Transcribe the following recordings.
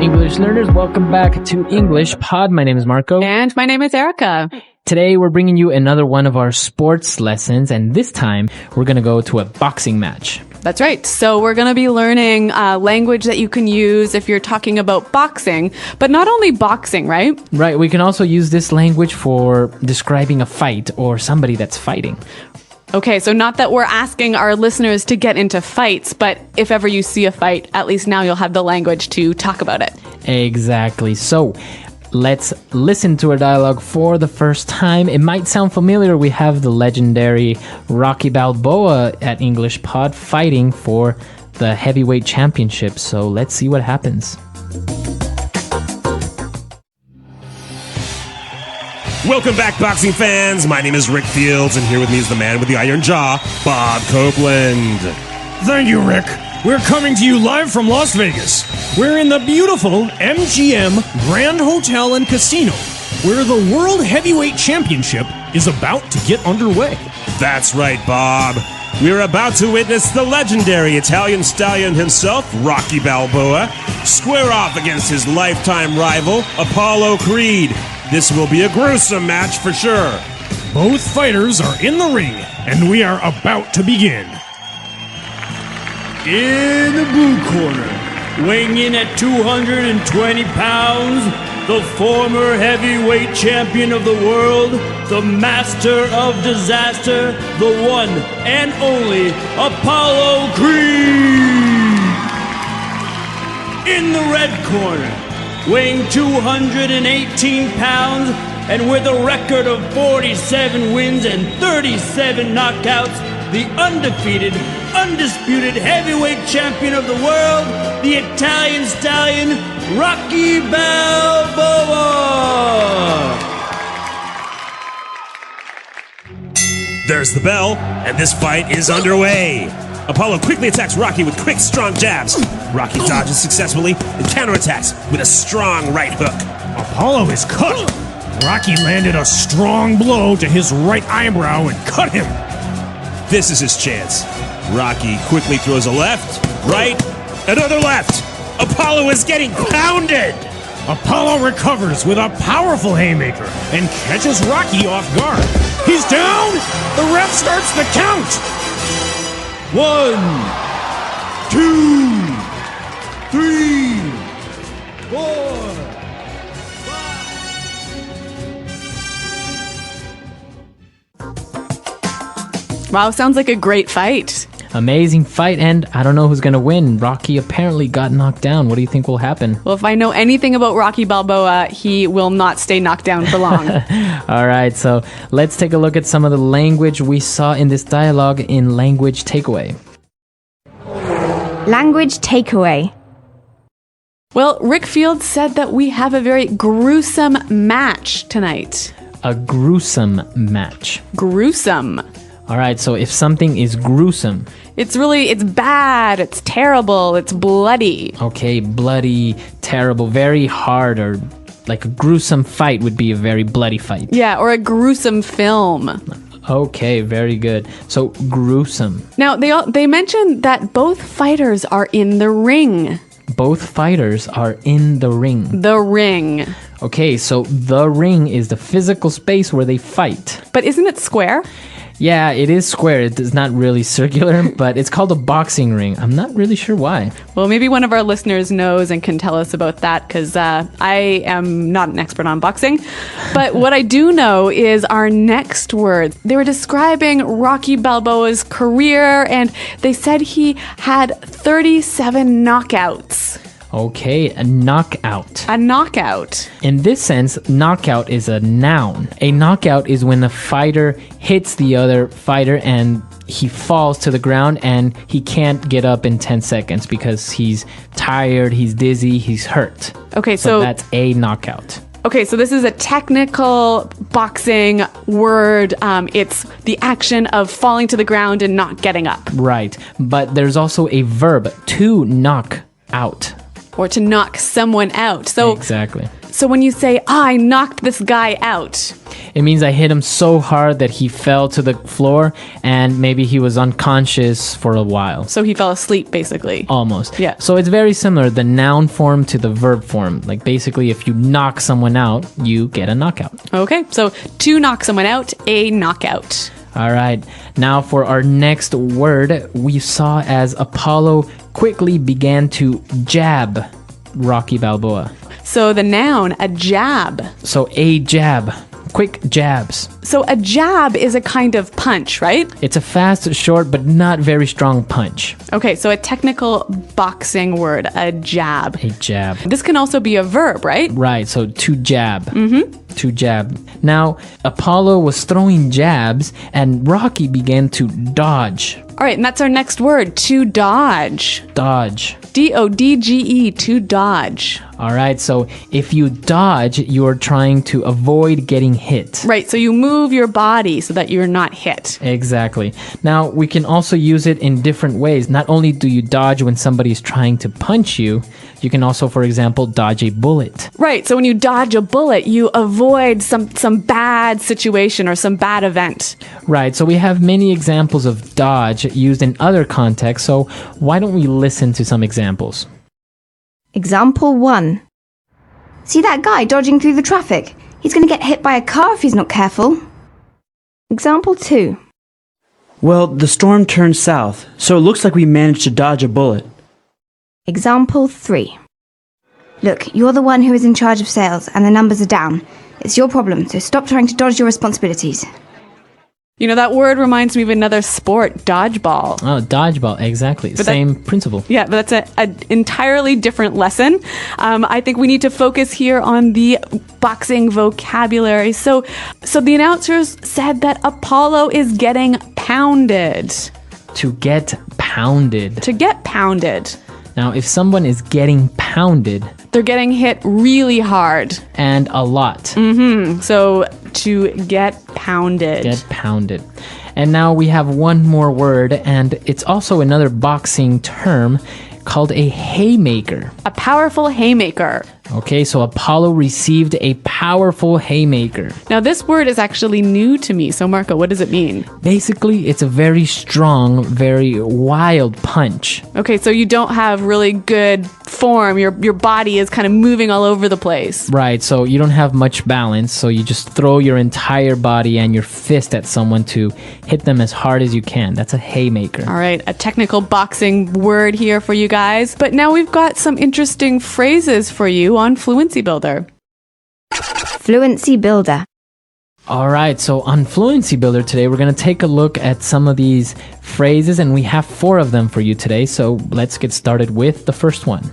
English learners, welcome back to English Pod. My name is Marco. And my name is Erica. Today we're bringing you another one of our sports lessons, and this time we're going to go to a boxing match. That's right. So we're going to be learning language that you can use if you're talking about boxing, but not only boxing, right? Right, we can also use this language for describing a fight or somebody that's fighting. Okay, so not that we're asking our listeners to get into fights, but if ever you see a fight, at least now you'll have the language to talk about it. Exactly. So let's listen to our dialogue for the first time. It might sound familiar. We have the legendary Rocky Balboa at English Pod fighting for the heavyweight championship. So let's see what happens. Welcome back, boxing fans. My name is Rick Fields, and here with me is the man with the iron jaw, Bob Copeland. Thank you, Rick. We're coming to you live from Las Vegas. We're in the beautiful MGM Grand Hotel and Casino, where the World Heavyweight Championship is about to get underway. That's right, Bob. We're about to witness the legendary Italian stallion himself, Rocky Balboa, square off against his lifetime rival, Apollo Creed. This will be a gruesome match for sure. Both fighters are in the ring, and we are about to begin. In the blue corner, weighing in at 220 pounds, the former heavyweight champion of the world, the master of disaster, the one and only Apollo Creed. In the red corner, weighing 218 pounds, and with a record of 47 wins and 37 knockouts, the undefeated, undisputed heavyweight champion of the world, the Italian stallion, Rocky Balboa. There's the bell, and this fight is underway. Apollo quickly attacks Rocky with quick, strong jabs. Rocky dodges successfully and counterattacks with a strong right hook. Apollo is cut. Rocky landed a strong blow to his right eyebrow and cut him. This is his chance. Rocky quickly throws a left, right, another left. Apollo is getting pounded. Apollo recovers with a powerful haymaker and catches Rocky off guard. He's down. The ref starts the count. 1, 2, 3, 4, 5. Wow, sounds like a great fight. Amazing fight, and I don't know who's going to win. Rocky apparently got knocked down. What do you think will happen? Well, if I know anything about Rocky Balboa, he will not stay knocked down for long. All right, so let's take a look at some of the language we saw in this dialogue in Language Takeaway. Language takeaway. Well, Rick Fields said that we have a very gruesome match tonight. A gruesome match. Gruesome. All right, so if something is gruesome. It's bad, it's terrible, it's bloody. Okay, bloody, terrible, very hard, or like a gruesome fight would be a very bloody fight. Yeah, or a gruesome film. Okay, very good. So, gruesome. Now, they mentioned that both fighters are in the ring. Both fighters are in the ring. The ring. Okay, so the ring is the physical space where they fight. But isn't it square? Yeah, it is square. It is not really circular, but it's called a boxing ring. I'm not really sure why. Well, maybe one of our listeners knows and can tell us about that, because I am not an expert on boxing. But what I do know is our next word. They were describing Rocky Balboa's career, and they said he had 37 knockouts. Okay, a knockout. A knockout. In this sense, knockout is a noun. A knockout is when a fighter hits the other fighter and he falls to the ground and he can't get up in 10 seconds because he's tired, he's dizzy, he's hurt. Okay, So so that's a knockout. Okay, so this is a technical boxing word. It's the action of falling to the ground and not getting up. Right, but there's also a verb, to knock out. Or to knock someone out. So Exactly. So when you say, I knocked this guy out. It means I hit him so hard that he fell to the floor and maybe he was unconscious for a while. So he fell asleep, basically. Almost. Yeah. So it's very similar, the noun form to the verb form. Like basically, if you knock someone out, you get a knockout. Okay, so to knock someone out, a knockout. All right. Now for our next word, we saw as Apollo quickly began to jab Rocky Balboa. So the noun, a jab. So a jab. Quick jabs. So a jab is a kind of punch, right? It's a fast, short, but not very strong punch. Okay, so a technical boxing word, a jab. A jab. This can also be a verb, right? Right, so to jab. To jab. Now, Apollo was throwing jabs and Rocky began to dodge. All right, and that's our next word, to dodge. Dodge. D-O-D-G-E, to dodge. All right, so if you dodge, you're trying to avoid getting hit. Right, so you move your body so that you're not hit. Exactly. Now, we can also use it in different ways. Not only do you dodge when somebody's trying to punch you, you can also, for example, dodge a bullet. Right, so when you dodge a bullet, you avoid some bad situation or some bad event. Right, so we have many examples of dodge used in other contexts, so why don't we listen to some examples? Example 1. See that guy dodging through the traffic? He's going to get hit by a car if he's not careful. Example 2. Well, the storm turned south, so it looks like we managed to dodge a bullet. Example 3. Look, you're the one who is in charge of sales and the numbers are down. It's your problem, so stop trying to dodge your responsibilities. You know, that word reminds me of another sport, dodgeball. Oh, dodgeball, exactly. Same principle. Yeah, but that's an entirely different lesson. I think we need to focus here on the boxing vocabulary. So the announcers said that Apollo is getting pounded. To get pounded. To get pounded. Now, if someone is getting pounded, they're getting hit really hard. And a lot. So to get pounded. Get pounded. And now we have one more word, and it's also another boxing term called a haymaker. A powerful haymaker. Okay, so Apollo received a powerful haymaker. Now, this word is actually new to me. So, Marco, what does it mean? Basically, it's a very strong, very wild punch. Okay, so you don't have really good form. Your body is kind of moving all over the place. Right, so you don't have much balance, so you just throw your entire body and your fist at someone to hit them as hard as you can. That's a haymaker. All right, a technical boxing word here for you guys. But now we've got some interesting phrases for you on Fluency Builder. Fluency Builder. All right, so on Fluency Builder today, we're going to take a look at some of these phrases, and we have 4 of them for you today. So let's get started with the first one.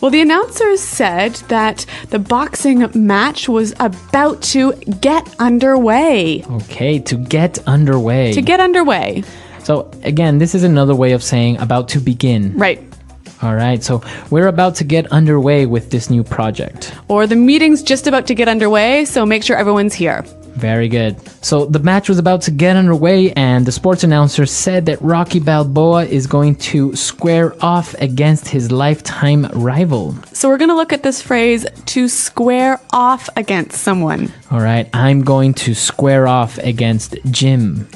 Well, the announcers said that the boxing match was about to get underway. Okay, to get underway. To get underway. So again, this is another way of saying about to begin. Right. All right, so we're about to get underway with this new project. Or the meeting's just about to get underway, so make sure everyone's here. Very good. So the match was about to get underway, and the sports announcer said that Rocky Balboa is going to square off against his lifetime rival. So we're going to look at this phrase, to square off against someone. All right, I'm going to square off against Jim.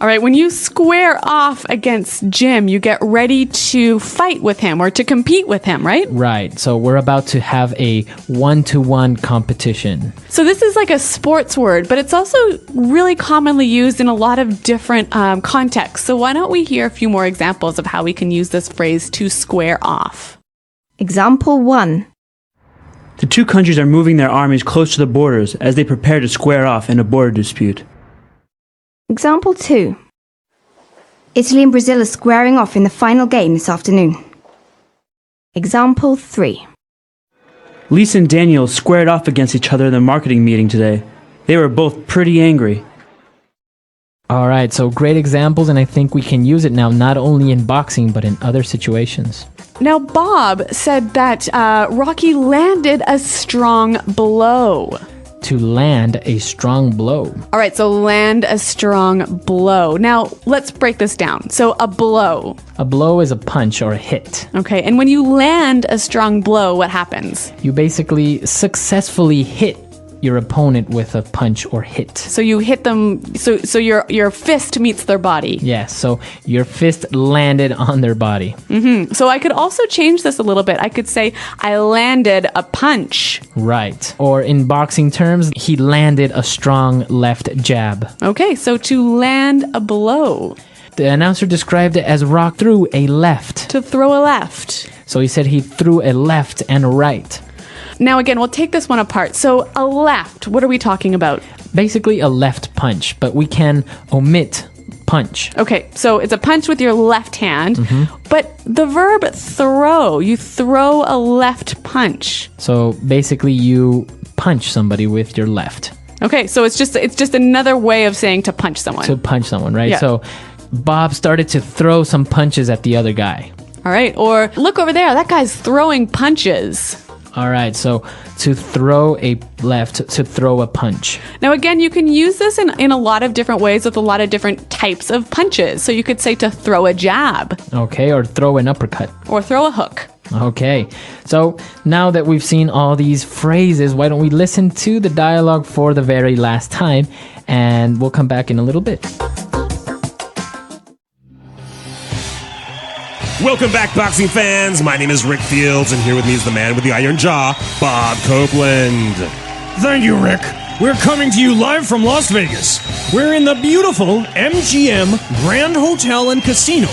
All right, when you square off against Jim, you get ready to fight with him or to compete with him, right? Right, so we're about to have a one-to-one competition. So this is like a sports word, but it's also really commonly used in a lot of different contexts. So why don't we hear a few more examples of how we can use this phrase, to square off? Example 1. The 2 countries are moving their armies close to the borders as they prepare to square off in a border dispute. Example 2. Italy and Brazil are squaring off in the final game this afternoon. Example 3. Lisa and Daniel squared off against each other in the marketing meeting today. They were both pretty angry. All right, so great examples, and I think we can use it now not only in boxing, but in other situations. Now, Bob said that Rocky landed a strong blow. to land a strong blow. All right, so land a strong blow. Now, let's break this down. So, a blow. A blow is a punch or a hit. Okay, and when you land a strong blow, what happens? You basically successfully hit your opponent with a punch or hit. So you hit them, so your fist meets their body. Yeah, so your fist landed on their body. So I could also change this a little bit. I could say, I landed a punch. Right. Or in boxing terms, he landed a strong left jab. Okay, so to land a blow. The announcer described it as Rock threw a left. To throw a left. So he said he threw a left and a right. Now again, we'll take this one apart. So a left, what are we talking about? Basically a left punch, but we can omit punch. Okay, so it's a punch with your left hand, but the verb throw, you throw a left punch. So basically you punch somebody with your left. Okay, so it's just another way of saying to punch someone. To punch someone, right? Yeah. So Bob started to throw some punches at the other guy. All right, or look over there, that guy's throwing punches. All right, so to throw a left, to throw a punch. Now, again, you can use this in a lot of different ways with a lot of different types of punches. So you could say to throw a jab. Okay, or throw an uppercut. Or throw a hook. Okay, so now that we've seen all these phrases, why don't we listen to the dialogue for the very last time, and we'll come back in a little bit. Welcome back, boxing fans. My name is Rick Fields, and here with me is the man with the iron jaw, Bob Copeland. Thank you, Rick. We're coming to you live from Las Vegas. We're in the beautiful MGM Grand Hotel and Casino,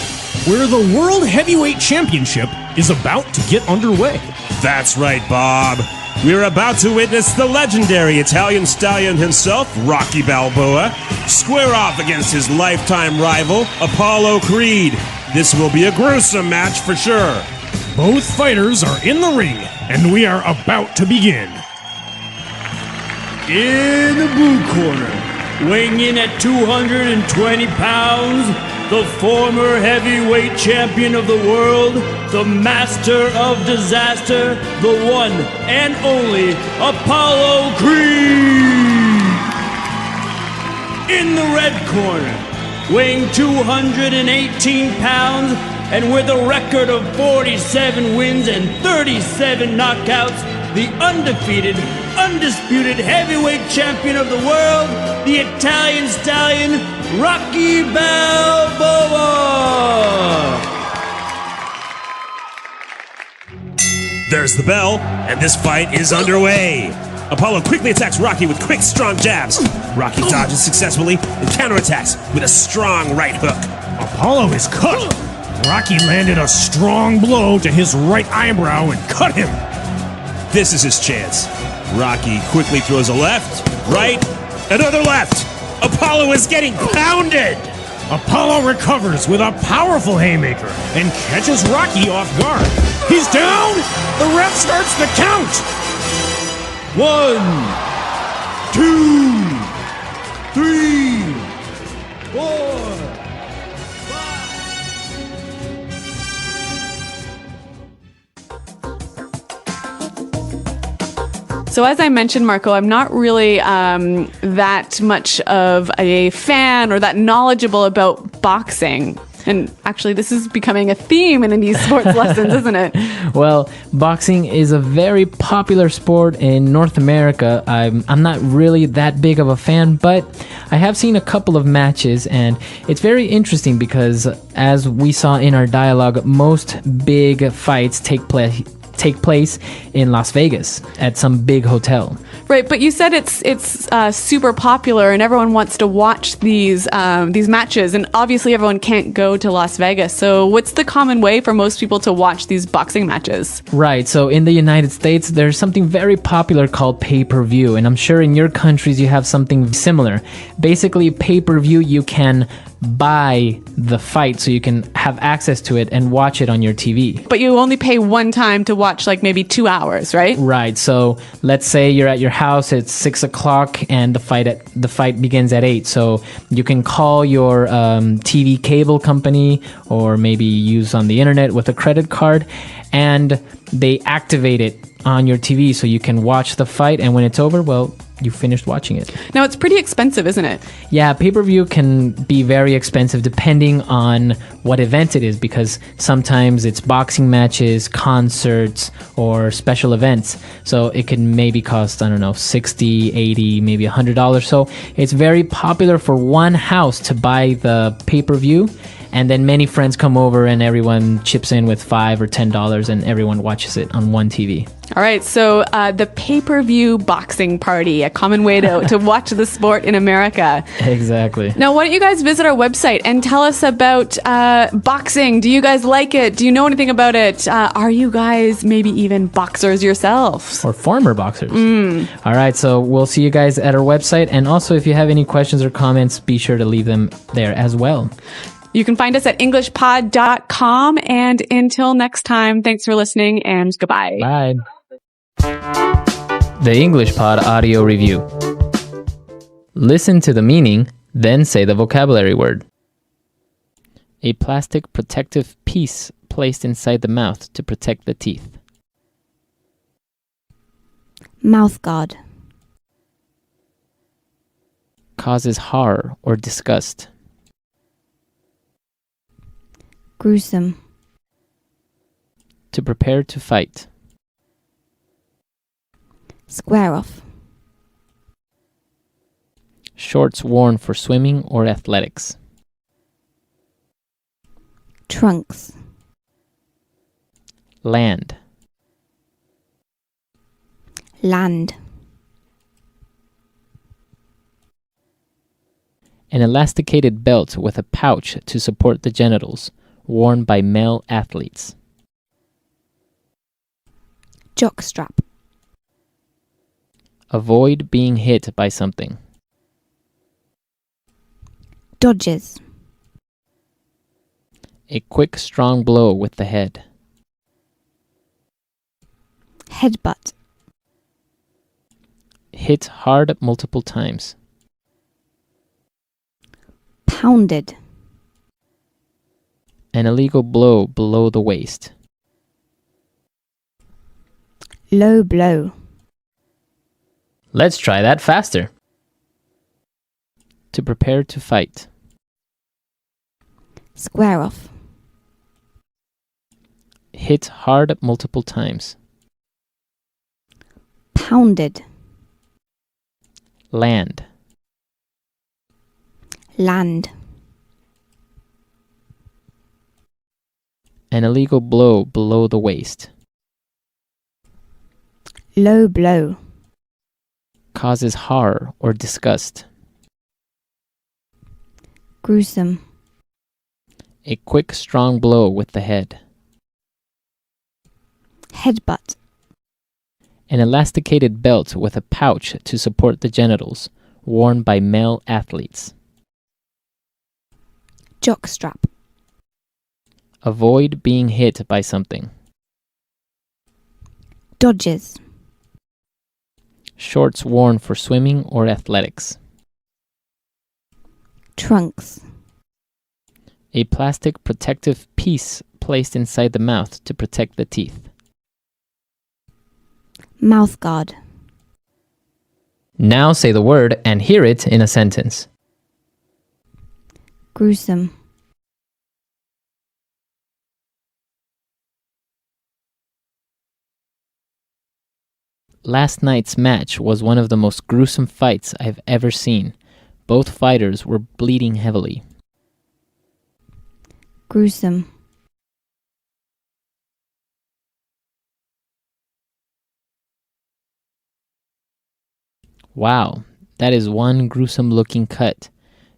where the World Heavyweight Championship is about to get underway. That's right, Bob. We're about to witness the legendary Italian stallion himself, Rocky Balboa, square off against his lifetime rival, Apollo Creed. This will be a gruesome match for sure. Both fighters are in the ring, and we are about to begin. In the blue corner, weighing in at 220 pounds, the former heavyweight champion of the world, the master of disaster, the one and only Apollo Creed. In the red corner, weighing 218 pounds, and with a record of 47 wins and 37 knockouts, the undefeated, undisputed heavyweight champion of the world, the Italian stallion, Rocky Balboa. There's the bell, and this fight is underway. Apollo quickly attacks Rocky with quick, strong jabs. Rocky dodges successfully and counterattacks with a strong right hook. Apollo is cut. Rocky landed a strong blow to his right eyebrow and cut him. This is his chance. Rocky quickly throws a left, right, another left. Apollo is getting pounded. Apollo recovers with a powerful haymaker and catches Rocky off guard. He's down. The ref starts the count. 1, 2, 3, 4, 5. So as I mentioned, Marco, I'm not really that much of a fan or that knowledgeable about boxing. And actually, this is becoming a theme in these sports lessons, isn't it? Well, boxing is a very popular sport in North America. I'm not really that big of a fan, but I have seen a couple of matches, and it's very interesting because, as we saw in our dialogue, most big fights take place in Las Vegas at some big hotel. Right, but you said it's super popular and everyone wants to watch these matches, and obviously everyone can't go to Las Vegas. So what's the common way for most people to watch these boxing matches? Right, so in the United States, there's something very popular called pay-per-view, and I'm sure in your countries you have something similar. Basically, pay-per-view, you can buy the fight so you can have access to it and watch it on your TV. But you only pay one time to watch like maybe 2 hours, right? Right. So let's say you're at your house, it's 6 o'clock and the fight begins at 8. So you can call your TV cable company or maybe use on the internet with a credit card, and they activate it on your TV so you can watch the fight, and when it's over, well, you finished watching it. Now, it's pretty expensive, isn't it? Yeah, pay-per-view can be very expensive depending on what event it is, because sometimes it's boxing matches, concerts, or special events. So it can maybe cost, I don't know, $60, $80, maybe $100. So it's very popular for one house to buy the pay-per-view, and then many friends come over and everyone chips in with $5 or $10 and everyone watches it on one TV. All right, so the pay-per-view boxing party, a common way to watch the sport in America. Exactly. Now, why don't you guys visit our website and tell us about boxing? Do you guys like it? Do you know anything about it? Are you guys maybe even boxers yourselves? Or former boxers. All right, so we'll see you guys at our website. And also, if you have any questions or comments, be sure to leave them there as well. You can find us at englishpod.com. And until next time, thanks for listening and goodbye. Bye. The English Pod Audio Review. Listen to the meaning, then say the vocabulary word. A plastic protective piece placed inside the mouth to protect the teeth. Mouth guard. Causes horror or disgust. Gruesome. To prepare to fight. Square off. Shorts worn for swimming or athletics. Trunks. Land. Land. An elasticated belt with a pouch to support the genitals, worn by male athletes. Jockstrap. Avoid being hit by something. Dodges. A quick, strong blow with the head. Headbutt. Hit hard multiple times. Pounded. An illegal blow below the waist. Low blow. Let's try that faster. To prepare to fight. Square off. Hit hard multiple times. Pounded. Land. Land. An illegal blow below the waist. Low blow. Causes horror or disgust. Gruesome. A quick, strong blow with the head. Headbutt. An elasticated belt with a pouch to support the genitals, worn by male athletes. Jockstrap. Avoid being hit by something. Dodges. Shorts worn for swimming or athletics. Trunks. A plastic protective piece placed inside the mouth to protect the teeth. Mouth guard. Now say the word and hear it in a sentence. Gruesome. Last night's match was one of the most gruesome fights I've ever seen. Both fighters were bleeding heavily. Gruesome. Wow, that is one gruesome looking cut.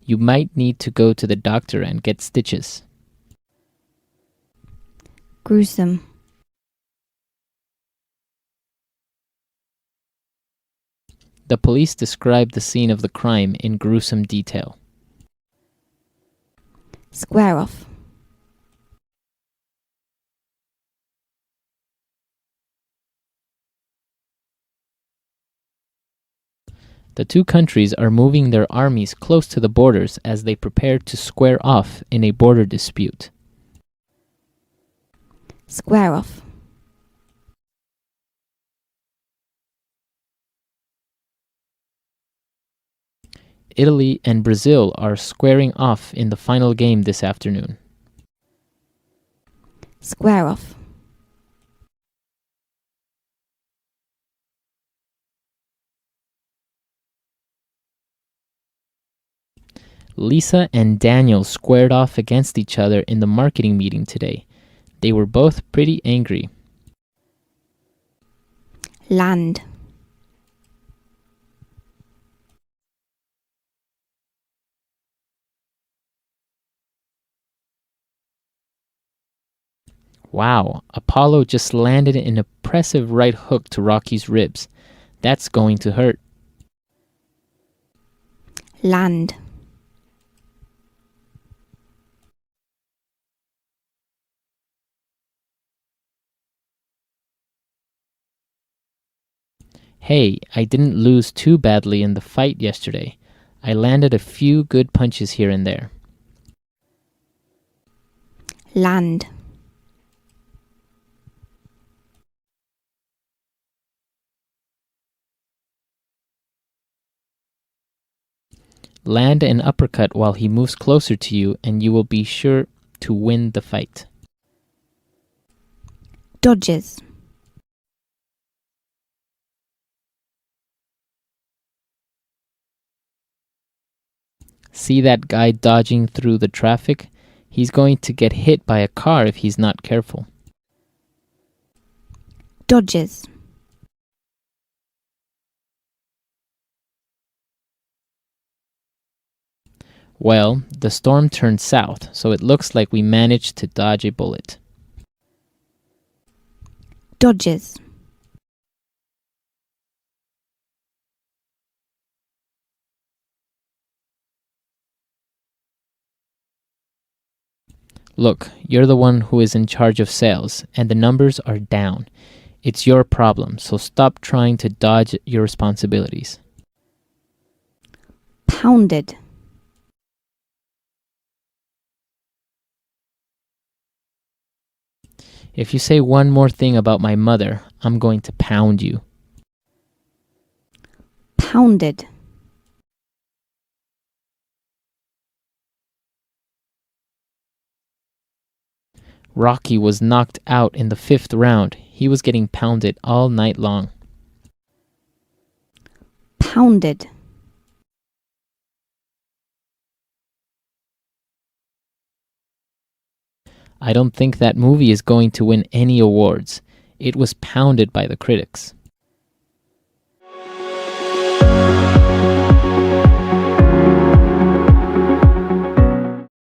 You might need to go to the doctor and get stitches. Gruesome. The police described the scene of the crime in gruesome detail. Square off. The two countries are moving their armies close to the borders as they prepare to square off in a border dispute. Square off. Italy and Brazil are squaring off in the final game this afternoon. Square off. Lisa and Daniel squared off against each other in the marketing meeting today. They were both pretty angry. Land. Wow, Apollo just landed an impressive right hook to Rocky's ribs. That's going to hurt. Land. Hey, I didn't lose too badly in the fight yesterday. I landed a few good punches here and there. Land. Land an uppercut while he moves closer to you, and you will be sure to win the fight. Dodges. See that guy dodging through the traffic? He's going to get hit by a car if he's not careful. Dodges. Well, the storm turned south, so it looks like we managed to dodge a bullet. Dodges. Look, you're the one who is in charge of sales, and the numbers are down. It's your problem, so stop trying to dodge your responsibilities. Pounded. If you say one more thing about my mother, I'm going to pound you. Pounded. Rocky was knocked out in the 5th round. He was getting pounded all night long. Pounded. I don't think that movie is going to win any awards. It was pounded by the critics.